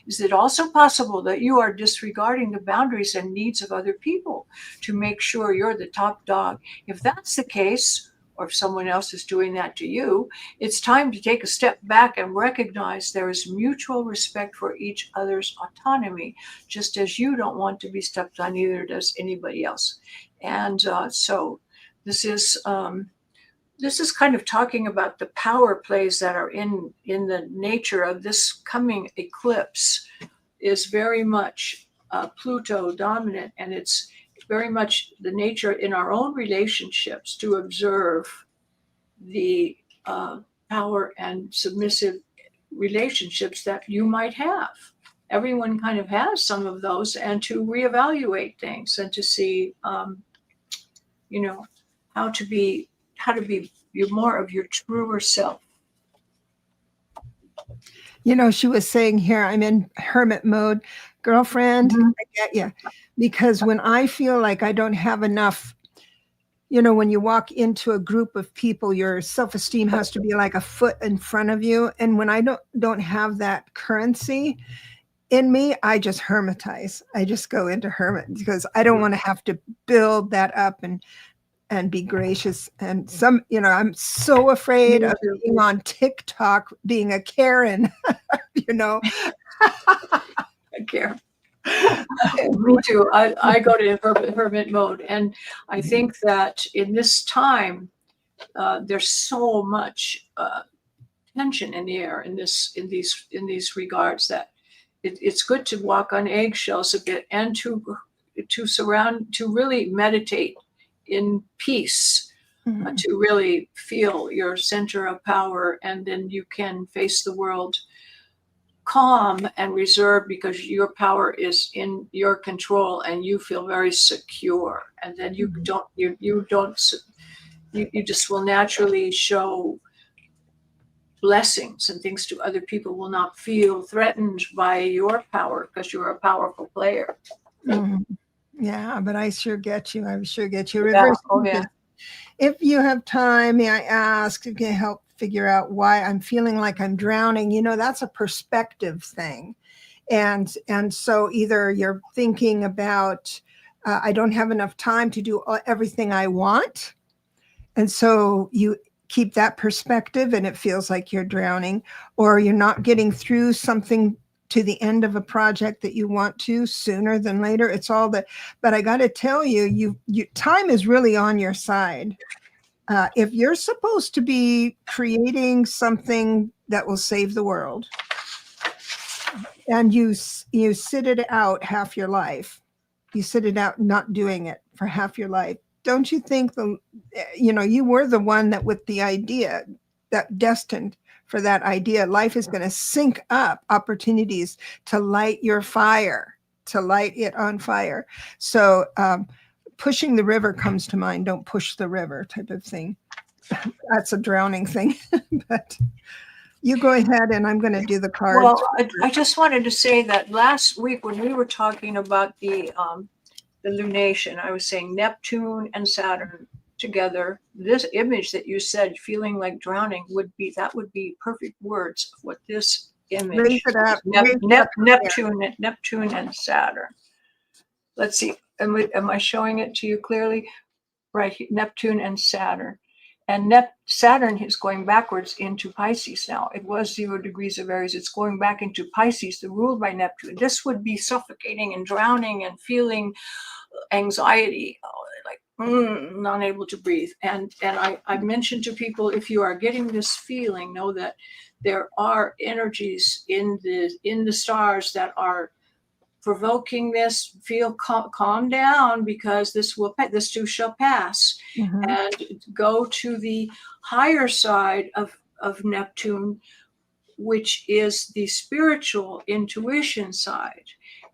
Is it also possible that you are disregarding the boundaries and needs of other people to make sure you're the top dog? If that's the case, or if someone else is doing that to you, it's time to take a step back and recognize there is mutual respect for each other's autonomy, just as you don't want to be stepped on, neither does anybody else. And so this is kind of talking about the power plays that are in the nature of this coming eclipse. Is very much Pluto dominant, and it's very much the nature in our own relationships to observe the power and submissive relationships that you might have. Everyone kind of has some of those, and to reevaluate things and to see, how to be more of your truer self. She was saying here, I'm in hermit mode. Girlfriend, I get you. Because when I feel like I don't have enough, when you walk into a group of people, your self-esteem has to be like a foot in front of you. And when I don't have that currency in me, I just hermitize. I just go into hermit because I don't want to have to build that up and be gracious. And I'm so afraid of being on TikTok, being a Karen, Karen. Me too. I go to hermit mode, and I think that in this time, there's so much tension in the air in these regards that it's good to walk on eggshells a bit and to really meditate in peace, to really feel your center of power, and then you can face the world calm and reserved because your power is in your control and you feel very secure, and then you just will naturally show blessings and things to other people, will not feel threatened by your power because you're a powerful player. Yeah, but I sure get you. I sure get you. Yeah. Oh, yeah. If you have time, may I ask, you can help figure out why I'm feeling like I'm drowning. That's a perspective thing. And so either you're thinking about, I don't have enough time to do everything I want. And so you keep that perspective and it feels like you're drowning, or you're not getting through something to the end of a project that you want to sooner than later. It's all that. But I got to tell you, time is really on your side. If you're supposed to be creating something that will save the world, and you sit it out half your life, you sit it out not doing it for half your life, don't you think you were the one that with the idea, that destined for that idea, life is going to sync up opportunities to light your fire, to light it on fire. So pushing the river comes to mind. Don't push the river type of thing. That's a drowning thing. But you go ahead and I'm going to do the cards. Well, I just wanted to say that last week when we were talking about the lunation, I was saying Neptune and Saturn together. This image that you said, feeling like drowning, would be perfect words of what this image. Raise it up. Neptune and Saturn. Let's see. Am I showing it to you clearly? Right, Neptune and Saturn. And Saturn is going backwards into Pisces now. It was 0 degrees of Aries. It's going back into Pisces, the ruled by Neptune. This would be suffocating and drowning and feeling anxiety, like not able to breathe. And I mentioned to people, if you are getting this feeling, know that there are energies in the stars that are provoking this. Feel calm down, because this too shall pass. And go to the higher side of Neptune, which is the spiritual intuition side,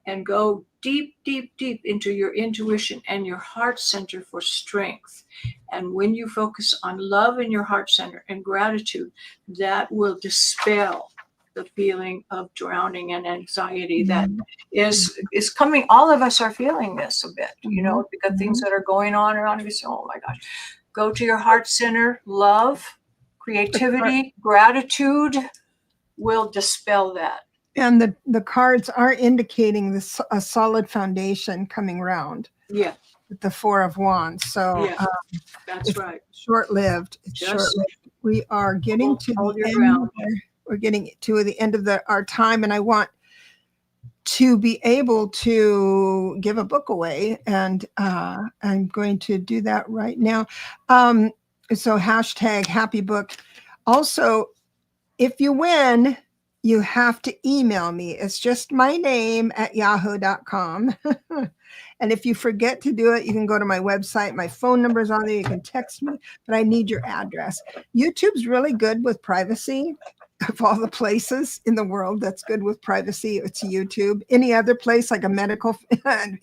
and go deep, deep, deep into your intuition and your heart center for strength. And when you focus on love in your heart center and gratitude, that will dispel the feeling of drowning and anxiety that is coming. All of us are feeling this a bit, because things that are going on around you. Oh my gosh. Go to your heart center. Love, creativity, gratitude will dispel that. And the cards are indicating a solid foundation coming around. Yeah. With the 4 of Wands. So yeah, that's right. Short-lived. It's short-lived. We are getting to the end. We're getting to the end of our time, and I want to be able to give a book away, and I'm going to do that right now. So hashtag happy book. Also, if you win, you have to email me. It's just my name at yahoo.com. And if you forget to do it, you can go to my website. My phone number is on there. You can text me, but I need your address. YouTube's really good with privacy. Of all the places in the world that's good with privacy, it's YouTube. Any other place, like a medical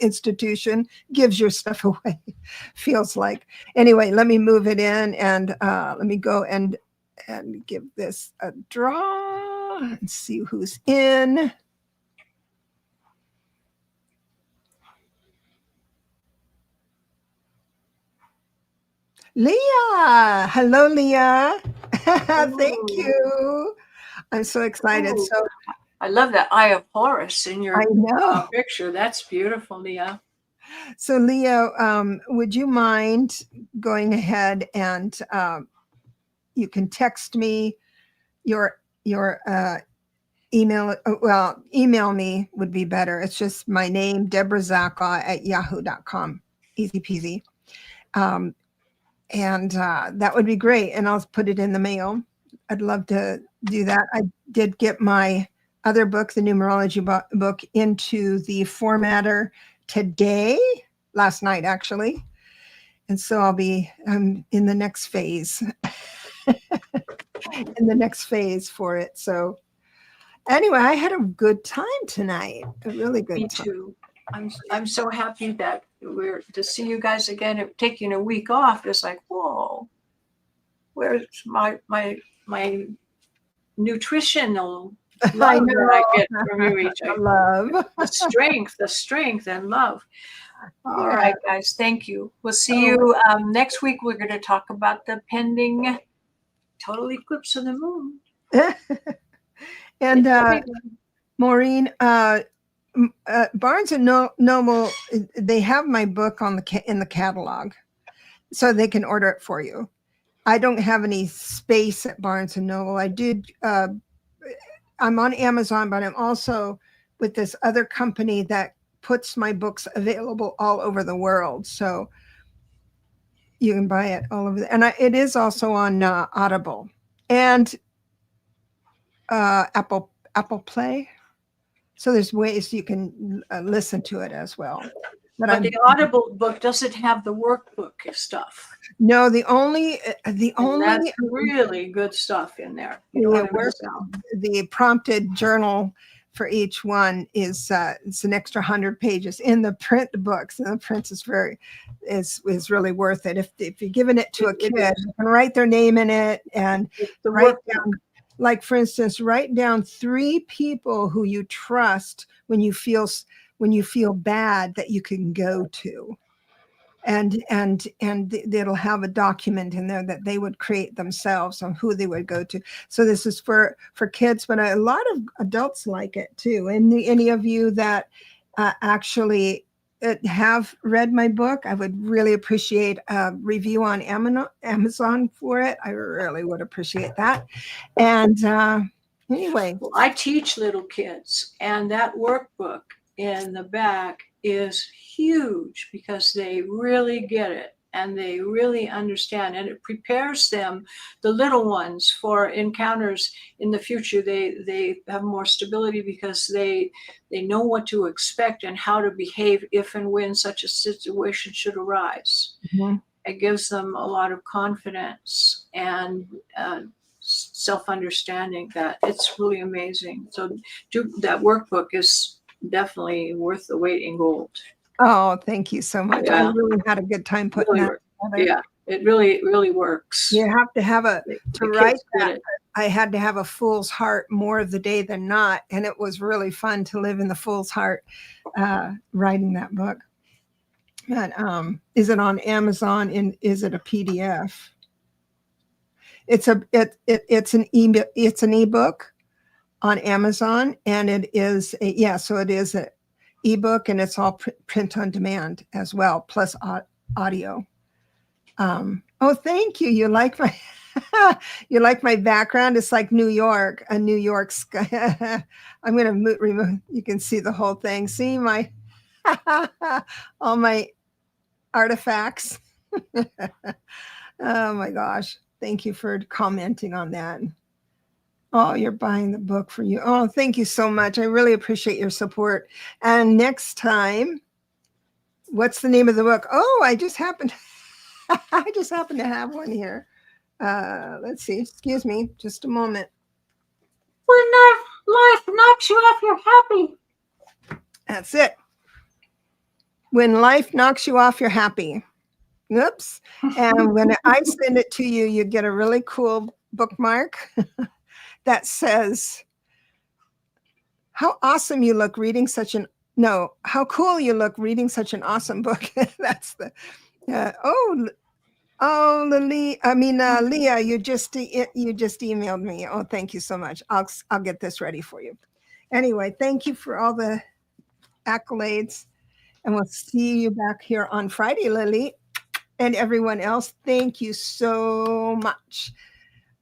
institution, gives your stuff away, feels like. Anyway, let me move it in, and let me go and give this a draw and see who's in. Leah. Hello, Leah. Thank Ooh, you. I'm so excited. ooh. So I love that Eye of Horus in I your know. picture. That's beautiful, Leah. So Leah, would you mind going ahead and you can text me your email. Well, email me would be better. It's just my name, Debra Zachau at yahoo.com. Easy peasy. Um, and that would be great. And I'll put it in the mail. I'd love to do that. I did get my other book, the numerology book, into the formatter today, last night actually. And so I'm in the next phase, in the next phase for it. So anyway, I had a good time tonight, a really Me good time. too. I'm so happy that we're to see you guys again. Taking a week off is like, whoa, where's my nutritional I love that I know. get from you each other? Love. The strength and love. All Yeah. right, guys, thank you. We'll see you next week. We're going to talk about the pending total eclipse of the moon. And Everybody. Maureen, Barnes and Noble, they have my book on in the catalog, so they can order it for you. I don't have any space at Barnes and Noble. I did. I'm on Amazon, but I'm also with this other company that puts my books available all over the world. So you can buy it all over. And it is also on Audible and Apple Play. So there's ways you can listen to it as well. But the Audible book doesn't have the workbook stuff. No, the only That's really good stuff in there. You don't want to miss out. The prompted journal for each one is it's an extra 100 pages in the print books, and the print is really worth it. If you're giving it to a kid, you can write their name in it and write down, like for instance, write down 3 people who you trust when you feel bad that you can go to. And it'll have a document in there that they would create themselves on who they would go to. So this is for kids, but a lot of adults like it too. And any of you that actually have read my book, I would really appreciate a review on Amazon for it. I really would appreciate that. And anyway. Well, I teach little kids, and that workbook in the back is huge because they really get it and they really understand, and it prepares them, the little ones, for encounters in the future. They have more stability because they know what to expect and how to behave if and when such a situation should arise. Mm-hmm. It gives them a lot of confidence and self-understanding. That it's really amazing. So that workbook is definitely worth the weight in gold. Oh, thank you so much. Yeah. I really had a good time putting that together. Yeah, it really works. You have to have write that. I had to have a fool's heart more of the day than not, and it was really fun to live in the fool's heart writing that book. But is it on Amazon? And is it a PDF? It's an ebook on Amazon, and it is so it is an ebook, and it's all print on demand as well, plus audio. Oh, thank you. You like my you like my background? It's like New York, a New York sky. I'm going to remove. You can see the whole thing. See my all my artifacts. Oh my gosh. Thank you for commenting on that. Oh, you're buying the book for you. Oh, thank you so much. I really appreciate your support. And next time, what's the name of the book? Oh, I just happened to have one here. Let's see. Excuse me, just a moment. When life knocks you off your happy. That's it. When life knocks you off your happy. Oops. And when I send it to you, you get a really cool bookmark that says, how awesome you look reading how cool you look reading such an awesome book. That's the, Oh, Leah, you just emailed me. Oh, thank you so much. I'll get this ready for you. Anyway, thank you for all the accolades, and we'll see you back here on Friday, Lily, and everyone else. Thank you so much.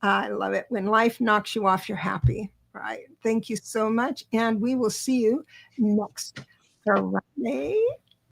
I love it. When life knocks you off, you're happy. Right. Thank you so much, and we will see you next Friday.